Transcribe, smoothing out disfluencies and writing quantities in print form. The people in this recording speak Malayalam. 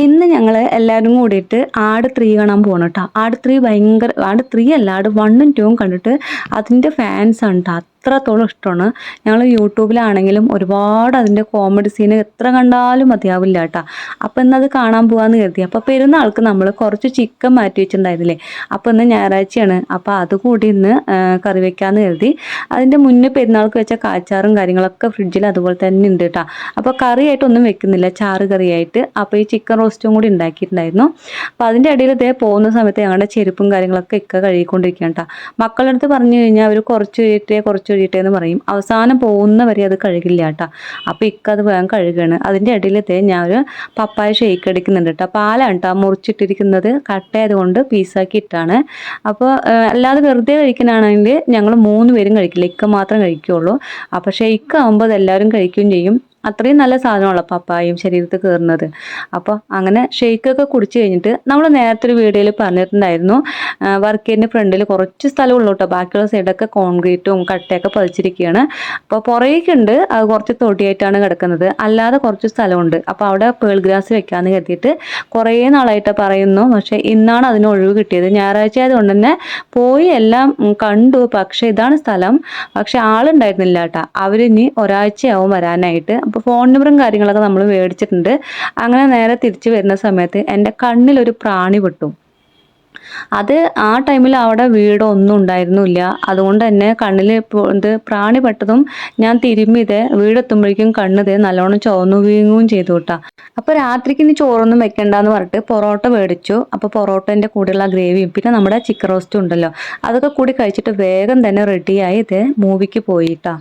ഇന്ന് ഞങ്ങൾ എല്ലാവരും കൂടിയിട്ട് ആട് 3 കാണാൻ പോകണം കേട്ടോ. ആട് 3 ഭയങ്കര, ആട് 3 അല്ല, ആട് 1ഉം 2ഉം കണ്ടിട്ട് അതിൻ്റെ ഫാൻസാണ് കേട്ടോ. അത്രത്തോളം ഇഷ്ടമാണ്. ഞങ്ങൾ യൂട്യൂബിലാണെങ്കിലും ഒരുപാട് അതിൻ്റെ കോമഡി സീന് എത്ര കണ്ടാലും മതിയാവില്ല കേട്ടോ. അപ്പോൾ ഇന്നത് കാണാൻ പോകാമെന്ന് കരുതി. അപ്പോൾ പെരുന്നാൾക്ക് നമ്മൾ കുറച്ച് ചിക്കൻ മാറ്റി വെച്ചിട്ടുണ്ടായിരുന്നില്ലേ, അപ്പോൾ ഇന്ന് ഞായറാഴ്ചയാണ്, അപ്പോൾ അതുകൂടി ഇന്ന് കറി വെക്കാമെന്ന് കരുതി. അതിൻ്റെ മുന്നേ പെരുന്നാൾക്ക് വെച്ച കാച്ചാറും കാര്യങ്ങളൊക്കെ ഫ്രിഡ്ജിൽ അതുപോലെ തന്നെ ഉണ്ട് കേട്ടോ. അപ്പോൾ കറിയായിട്ടൊന്നും വെക്കുന്നില്ല, ചാറ് കറിയായിട്ട്. അപ്പോൾ ഈ ചിക്കൻ റോസ്റ്റും കൂടി ഉണ്ടാക്കിയിട്ടുണ്ടായിരുന്നു. അപ്പോൾ അതിൻ്റെ ഇടയിൽ ഇതേ പോകുന്ന സമയത്ത് ഞങ്ങളുടെ ചെരുപ്പും കാര്യങ്ങളൊക്കെ കഴുകിക്കൊണ്ടിരിക്കുകയാണ് കേട്ടോ. മക്കളുടെ അടുത്ത് പറഞ്ഞു കഴിഞ്ഞാൽ അവർ കുറച്ച് കഴിയട്ടെ എന്ന് പറയും. അവസാനം പോകുന്നവരെ അത് കഴുകില്ല കേട്ടോ. അപ്പോൾ അത് വേഗം കഴുകുകയാണ്. അതിൻ്റെ ഇടയിൽ ഞാൻ ഒരു പപ്പായ ഷേക്ക് അടിക്കുന്നുണ്ട് കേട്ടോ. പാലാണ് കേട്ടോ മുറിച്ചിട്ടിരിക്കുന്നത്, കട്ടയായതുകൊണ്ട് പീസാക്കി ഇട്ടാണ്. അപ്പോൾ അല്ലാതെ വെറുതെ കഴിക്കാനാണെങ്കിൽ ഞങ്ങൾ 3 പേരും കഴിക്കില്ല, ഇക്ക മാത്രം കഴിക്കുകയുള്ളൂ. അപ്പോൾ ഷേക്ക് ആകുമ്പോൾ അതെല്ലാവരും കഴിക്കുകയും ചെയ്യും. അത്രയും നല്ല സാധനമാണല്ലോ പപ്പായയും ശരീരത്തിൽ കയറുന്നത്. അപ്പോൾ അങ്ങനെ ഷേക്കൊക്കെ കുടിച്ച് കഴിഞ്ഞിട്ട് നമ്മൾ നേരത്തെ ഒരു വീഡിയോയിൽ പറഞ്ഞിട്ടുണ്ടായിരുന്നു, വർക്കേരിൻ്റെ ഫ്രണ്ടിൽ കുറച്ച് സ്ഥലമുള്ളൂ കേട്ടോ, ബാക്കിയുള്ള സൈഡൊക്കെ കോൺക്രീറ്റും കട്ടയൊക്കെ പതിച്ചിരിക്കുകയാണ്. അപ്പോൾ പുറകേക്കുണ്ട്, അത് കുറച്ച് തൊടിയായിട്ടാണ് കിടക്കുന്നത്, അല്ലാതെ കുറച്ച് സ്ഥലമുണ്ട്. അപ്പോൾ അവിടെ പേൾ ഗ്രാസ് വെക്കാമെന്ന് കരുതിയിട്ട് കുറേ നാളായിട്ട് പറയുന്നു. പക്ഷേ ഇന്നാണ് അതിന് ഒഴിവ് കിട്ടിയത്. ഞായറാഴ്ച ആയതുകൊണ്ട് തന്നെ പോയി എല്ലാം കണ്ടു. പക്ഷേ ഇതാണ് സ്ഥലം, പക്ഷെ ആളുണ്ടായിരുന്നില്ല കേട്ടോ. അവരിനി ഒരാഴ്ചയാവും വരാനായിട്ട്. അപ്പോൾ ഫോൺ നമ്പറും കാര്യങ്ങളൊക്കെ നമ്മൾ മേടിച്ചിട്ടുണ്ട്. അങ്ങനെ നേരെ തിരിച്ച് വരുന്ന സമയത്ത് എൻ്റെ കണ്ണിലൊരു പ്രാണി പെട്ടു. അത് ആ ടൈമിൽ അവിടെ വീടൊന്നും ഉണ്ടായിരുന്നില്ല. അതുകൊണ്ട് തന്നെ കണ്ണിൽ പ്രാണി പെട്ടതും ഞാൻ തിരുമ്മിത് വീടെത്തുമ്പോഴേക്കും കണ്ണിത് നല്ലോണം ചുവന്നു വീങ്ങുകയും ചെയ്തു കേട്ടോ. അപ്പോൾ രാത്രിക്ക് ഇനി ചോറൊന്നും വെക്കണ്ടെന്ന് പറഞ്ഞിട്ട് പൊറോട്ട മേടിച്ചു. അപ്പോൾ പൊറോട്ടൻ്റെ കൂടെയുള്ള ഗ്രേവിയും പിന്നെ നമ്മുടെ ചിക്കൻ റോസ്റ്റും ഉണ്ടല്ലോ, അതൊക്കെ കൂടി കഴിച്ചിട്ട് വേഗം തന്നെ റെഡിയായി ഇത് മൂവിക്ക് പോയിട്ടാ.